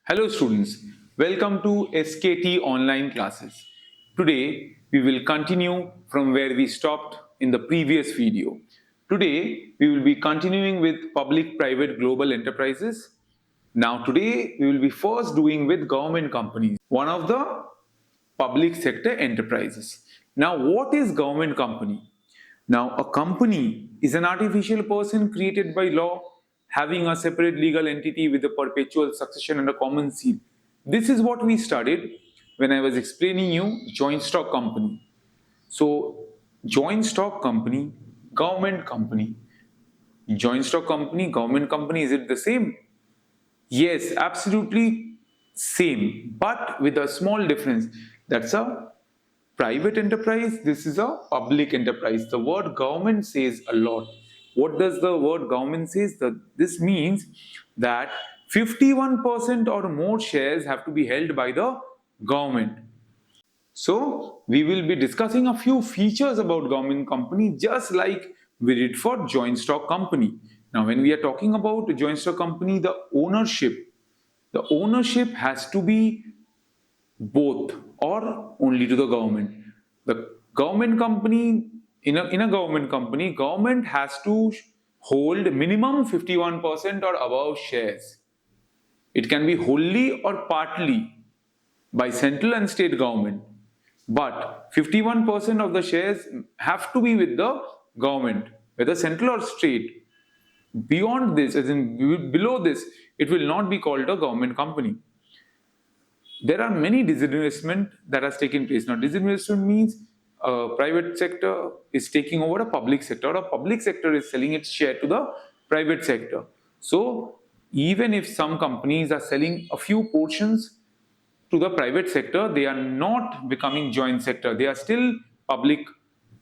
Hello students, welcome to SKT online classes. Today we will continue from where we stopped in the previous video. Today we will be continuing with public-private global enterprises. Now today we will be first doing with government companies, one of the public sector enterprises. Now what is government company? Now, a company is an artificial person created by law having a separate legal entity with a perpetual succession and a common seal. This is what we studied when I was explaining you joint stock company. So, joint stock company, government company. Joint stock company, government company, is it the same? Yes, absolutely same, but with a small difference. That's a private enterprise, this is a public enterprise. The word government says a lot. What does the word government says? This means that 51% or more shares have to be held by the government. So we will be discussing a few features about government company just like we did for joint stock company. Now when we are talking about joint stock company, the ownership has to be both or only to the government. The government company, in a government company, government has to hold minimum 51% or above shares. It can be wholly or partly by central and state government, but 51% of the shares have to be with the government, whether central or state. Beyond this, as in below this, it will not be called a government company. There are many disinvestment that has taken place. Now, disinvestment means a private sector is taking over a public sector, or a public sector is selling its share to the private sector. So, even if some companies are selling a few portions to the private sector, they are not becoming joint sector. They are still public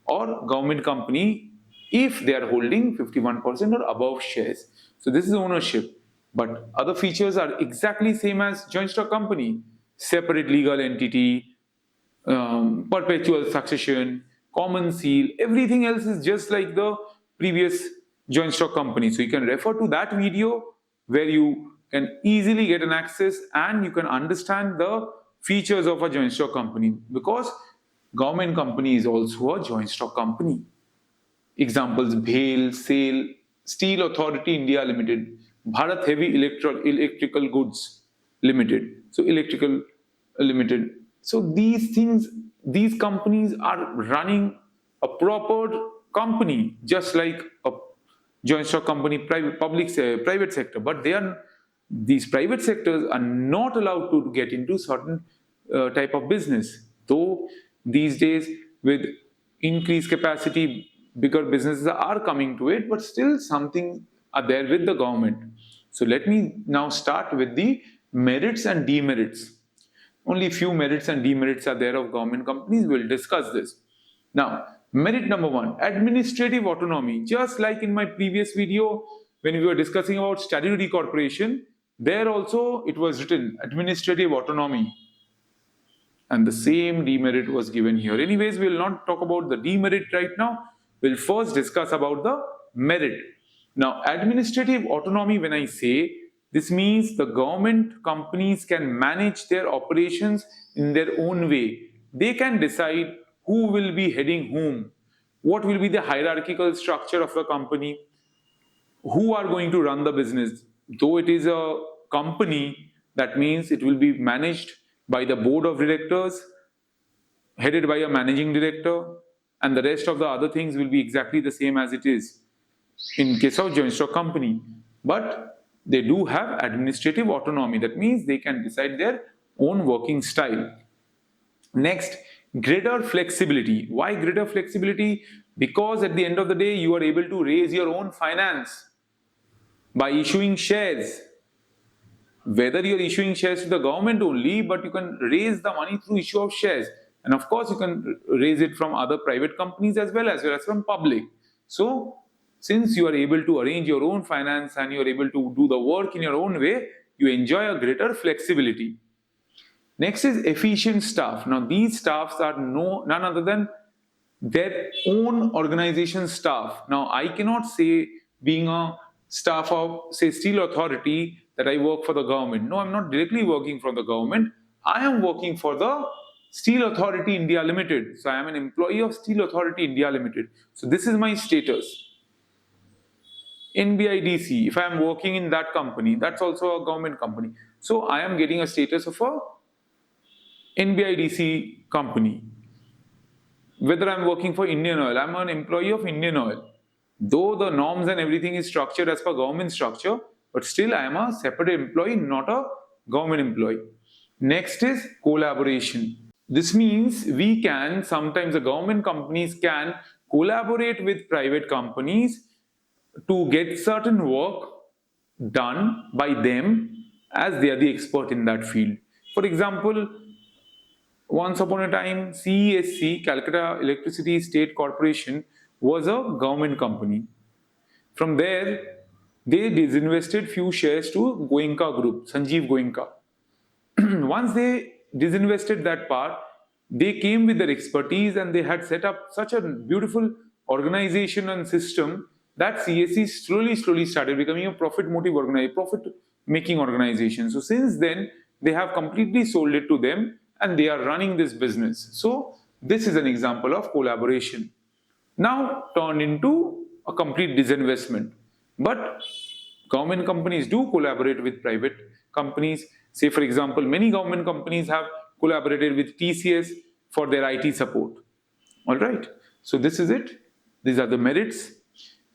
or government company if they are holding 51% or above shares. So, this is ownership. But other features are exactly same as joint stock company. Separate legal entity, perpetual succession, common seal, everything else is just like the previous joint stock company. So you can refer to that video where you can easily get an access and you can understand the features of a joint stock company, because government company is also a joint stock company. Examples: BHEL, SAIL, Steel Authority India Limited, Bharat Heavy Electrical Goods Limited. So electrical limited. So these companies are running a proper company, just like a joint stock company, private sector. But these private sectors are not allowed to get into certain type of business. Though these days with increased capacity, bigger businesses are coming to it, but still something are there with the government. So let me now start with the merits and demerits. Only few merits and demerits are there of government companies. We'll discuss this. Now, merit number one, administrative autonomy. Just like in my previous video, when we were discussing about statutory corporation, there also it was written administrative autonomy. And the same demerit was given here. Anyways, we'll not talk about the demerit right now. We'll first discuss about the merit. Now, administrative autonomy, when I say, this means the government companies can manage their operations in their own way. They can decide who will be heading whom, what will be the hierarchical structure of the company, who are going to run the business. Though it is a company, that means it will be managed by the board of directors, headed by a managing director, and the rest of the other things will be exactly the same as it is in case of joint stock company. But they do have administrative autonomy. That means they can decide their own working style. Next, greater flexibility. Why greater flexibility? Because at the end of the day, you are able to raise your own finance by issuing shares. Whether you're issuing shares to the government only, but you can raise the money through issue of shares. And of course, you can raise it from other private companies as well as from public. So, since you are able to arrange your own finance and you are able to do the work in your own way, you enjoy a greater flexibility. Next is efficient staff. Now, these staffs are none other than their own organization staff. Now, I cannot say, being a staff of, say, Steel Authority, that I work for the government. No, I'm not directly working for the government. I am working for the Steel Authority India Limited. So I am an employee of Steel Authority India Limited. So this is my status. NBIDC, if I am working in that company, that's also a government company. So I am getting a status of a NBIDC company. Whether I'm working for Indian Oil, I'm an employee of Indian Oil. Though the norms and everything is structured as per government structure, but still I am a separate employee, not a government employee. Next is collaboration. This means we can, sometimes the government companies can collaborate with private companies to get certain work done by them as they are the expert in that field. For example, once upon a time, CESC, Calcutta Electricity State Corporation, was a government company. From there, they disinvested few shares to Goenka Group, Sanjeev Goenka. Once they disinvested that part, they came with their expertise and they had set up such a beautiful organization and system that CSC slowly started becoming a profit-making organization. So since then, they have completely sold it to them and they are running this business. So this is an example of collaboration. Now turned into a complete disinvestment. But government companies do collaborate with private companies. Say, for example, many government companies have collaborated with TCS for their IT support. All right. So this is it. These are the merits.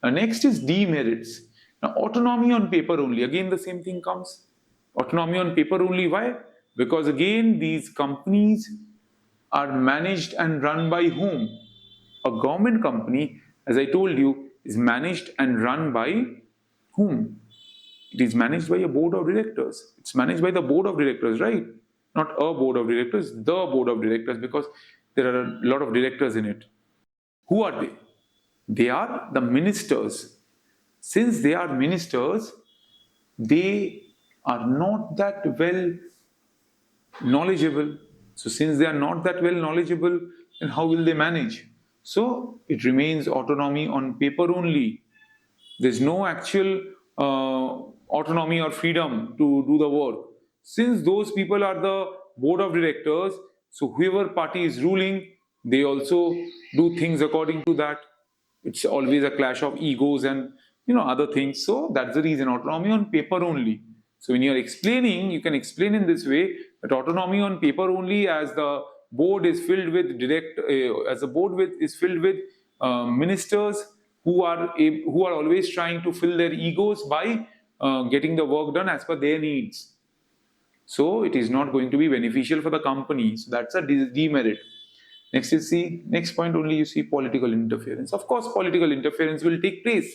Next is demerits. Now, autonomy on paper only. Again, the same thing comes. Autonomy on paper only. Why? Because again, these companies are managed and run by whom? A government company, as I told you, is managed and run by whom? It is managed by a board of directors. It's managed by the board of directors, right? Not a board of directors, the board of directors, because there are a lot of directors in it. Who are they? They are the ministers. Since they are ministers, they are not that well knowledgeable. So since they are not that well knowledgeable, then how will they manage? So it remains autonomy on paper only. There's no actual autonomy or freedom to do the work. Since those people are the board of directors, so whoever party is ruling, they also do things according to that. It's always a clash of egos and other things. So that's the reason autonomy on paper only. So when you're explaining, you can explain in this way that autonomy on paper only, as the board is filled with ministers who are always trying to fill their egos by getting the work done as per their needs. So it is not going to be beneficial for the company. So that's a demerit. Next point only you see political interference. Of course, political interference will take place.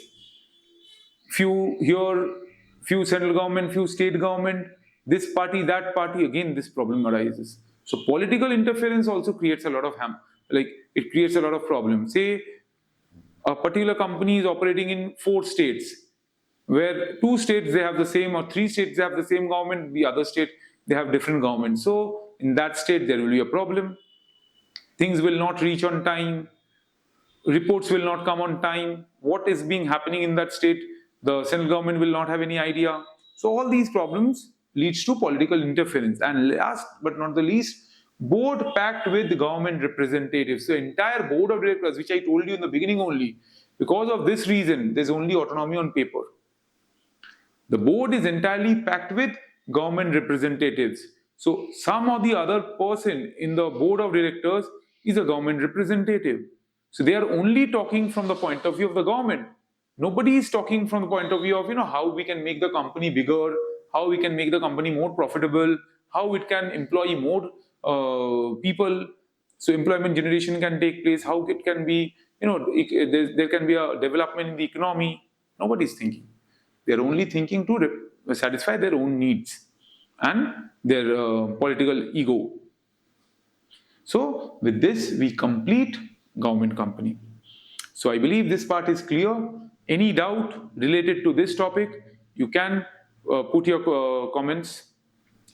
Few here, few central government, few state government, this party, that party, again this problem arises. So political interference also creates a lot of it creates a lot of problems. Say a particular company is operating in 4 states, where 2 states they have the same, or 3 states they have the same government, the other state they have different government. So in that state there will be a problem. Things will not reach on time, reports will not come on time, what is being happening in that state, the central government will not have any idea. So all these problems leads to political interference. And last but not the least, board packed with government representatives. So entire board of directors, which I told you in the beginning only, because of this reason, there's only autonomy on paper. The board is entirely packed with government representatives. So some or the other person in the board of directors is a government representative. So they are only talking from the point of view of the government. Nobody is talking from the point of view of how we can make the company bigger, how we can make the company more profitable, how it can employ more people, so employment generation can take place, how it can be, there can be a development in the economy. Nobody is thinking. They are only thinking to satisfy their own needs and their political ego. So with this, we complete government company. So I believe this part is clear. Any doubt related to this topic, you can put your comments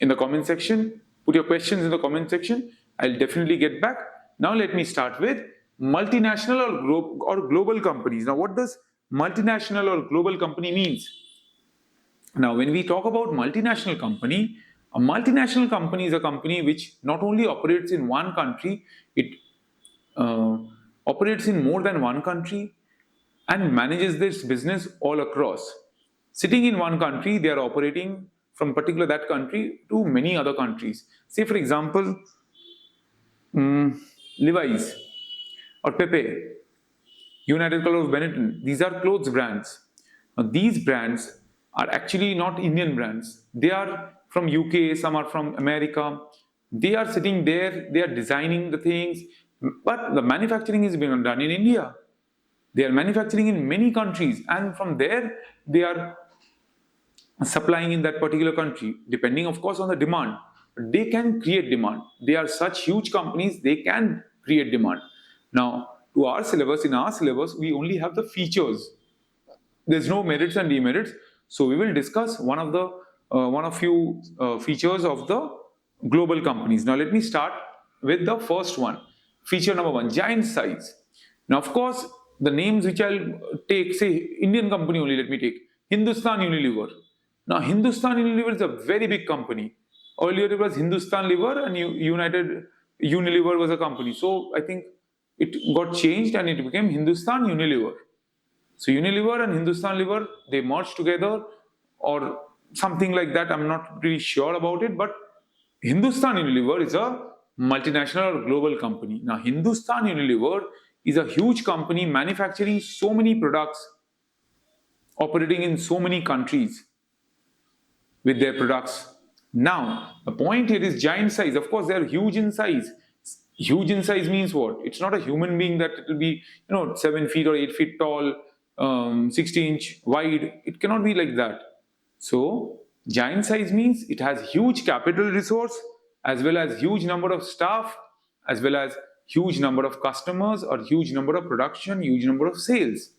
in the comment section, put your questions in the comment section. I'll definitely get back. Now let me start with multinational or global companies. Now what does multinational or global company means? Now, when we talk about multinational company, a multinational company is a company which not only operates in one country, it uh, operates in more than one country and manages this business all across. Sitting in one country, they are operating from particular that country to many other countries. Say, for example, Levi's or Pepe, United Color of Benetton. These are clothes brands. Now, these brands are actually not Indian brands. They are from UK, some are from America. They are sitting there, they are designing the things, but the manufacturing is being done in India. They are manufacturing in many countries, and from there they are supplying in that particular country, depending, of course, on the demand. But they can create demand. They are such huge companies, they can create demand. Now, to our syllabus, in our syllabus, we only have the features. There's no merits and demerits. So we will discuss one of few features of the global companies. Now let me start with the first one. Feature number one: giant size. Now, of course, the names which I'll take, say Indian company only. Let me take Hindustan Unilever. Now, Hindustan Unilever is a very big company. Earlier it was Hindustan Liver and United Unilever was a company. So I think it got changed and it became Hindustan Unilever. So Unilever and Hindustan Liver, they merged together or something like that. I'm not really sure about it, but Hindustan Unilever is a multinational or global company. Now, Hindustan Unilever is a huge company manufacturing so many products, operating in so many countries with their products. Now, the point here is giant size. Of course, they are huge in size. Huge in size means what? It's not a human being that it will be, 7 feet or 8 feet tall, 60-inch wide. It cannot be like that. So, giant size means it has huge capital resource as well as huge number of staff, as well as huge number of customers or huge number of production, huge number of sales,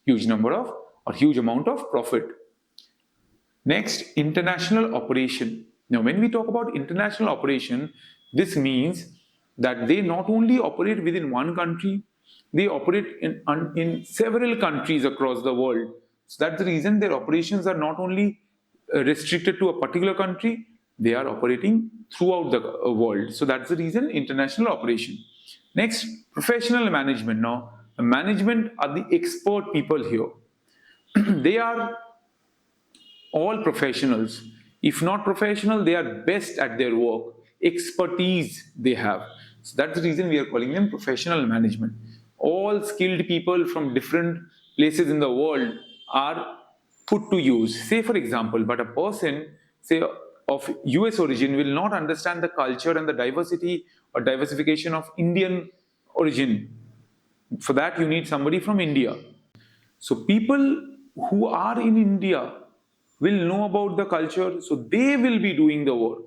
huge number of or huge amount of profit. Next, international operation. Now, when we talk about international operation, this means that they not only operate within one country, they operate in several countries across the world. So that's the reason their operations are not only restricted to a particular country, they are operating throughout the world. So that's the reason international operation. Next, professional management. Now, the management are the expert people here. They are all professionals. If not professional, they are best at their work. Expertise they have. So that's the reason we are calling them professional management. All skilled people from different places in the world are put to use. Say, for example, but a person, say, of US origin will not understand the culture and the diversity or diversification of Indian origin. For that, you need somebody from India. So people who are in India will know about the culture, so they will be doing the work.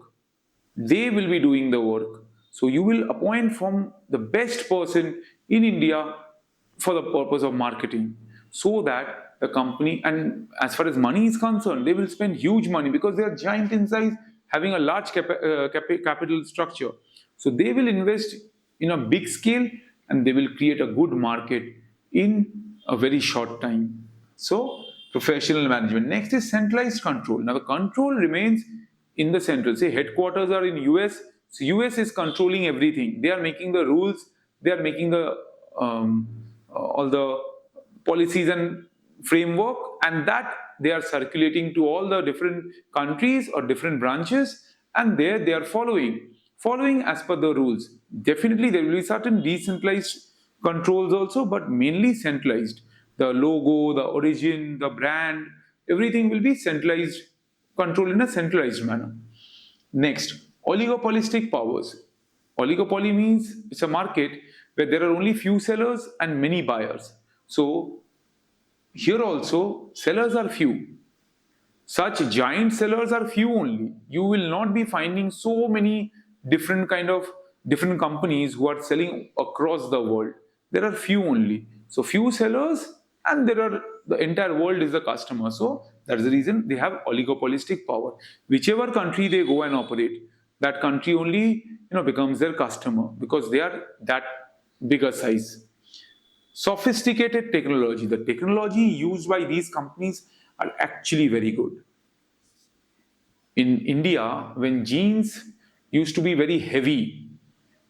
They will be doing the work. So you will appoint from the best person in India for the purpose of marketing, so that the company, and as far as money is concerned, they will spend huge money because they are giant in size, having a large capital structure. So they will invest in a big scale and they will create a good market in a very short time. So, professional management. Next is centralized control. Now, the control remains in the central. Say headquarters are in US, so US is controlling everything. They are making the rules. They are making the all the policies and framework, and that they are circulating to all the different countries or different branches, and there they are following as per the rules. Definitely, there will be certain decentralized controls also, but mainly centralized. The logo, the origin, the brand, everything will be centralized, controlled in a centralized manner. Next, oligopolistic powers. Oligopoly means it's a market where there are only few sellers and many buyers. So here also, sellers are few. Such giant sellers are few only. You will not be finding so many different companies who are selling across the world. There are few only. So few sellers, and there are the entire world is the customer. So that's the reason they have oligopolistic power. Whichever country they go and operate, that country only becomes their customer because they are that bigger size. Sophisticated technology. The technology used by these companies are actually very good. In India, when jeans used to be very heavy,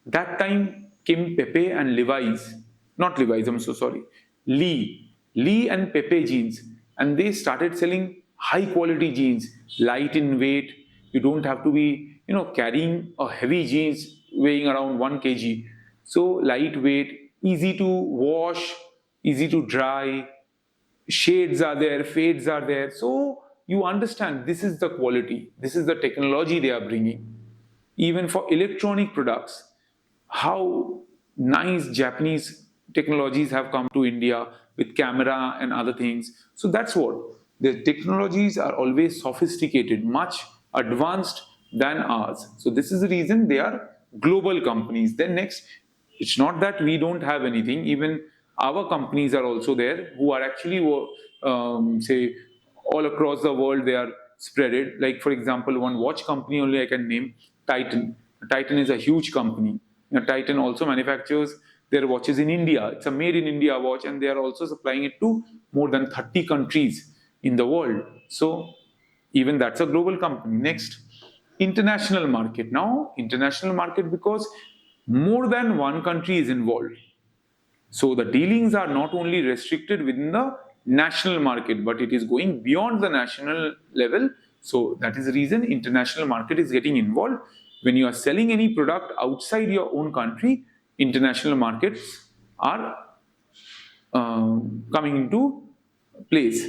that time came Pepe and Levi's, not Levi's, I'm so sorry, Lee and Pepe jeans, and they started selling high quality jeans, light in weight. You don't have to be, carrying a heavy jeans weighing around 1 kg. So lightweight, easy to wash, easy to dry, shades are there, fades are there. So you understand this is the quality, this is the technology they are bringing. Even for electronic products, how nice Japanese technologies have come to India with camera and other things. So that's what the technologies are always sophisticated, much advanced than ours. So this is the reason they are global companies. Then next, it's not that we don't have anything. Even our companies are also there who are actually say all across the world. They are spreaded. Like for example, one watch company only I can name, Titan. Titan is a huge company. Titan also manufactures their watches in India. It's a made in India watch, and they are also supplying it to more than 30 countries in the world. So even that's a global company. Next, international market. Now, international market because more than one country is involved. So the dealings are not only restricted within the national market, but it is going beyond the national level. So that is the reason international market is getting involved. When you are selling any product outside your own country, international markets are coming into place.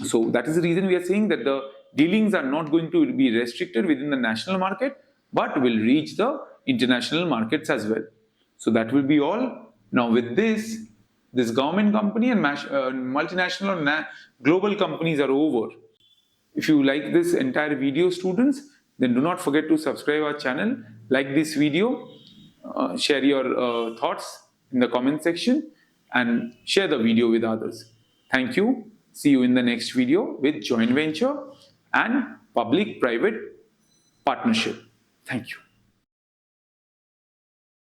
So that is the reason we are saying that the dealings are not going to be restricted within the national market, but will reach the international markets as well. So that will be all. Now with this government company and multinational and global companies are over. If you like this entire video, students, then do not forget to subscribe our channel, like this video, share your thoughts in the comment section, and share the video with others. Thank you. See you in the next video with joint venture and public-private partnership. Thank you.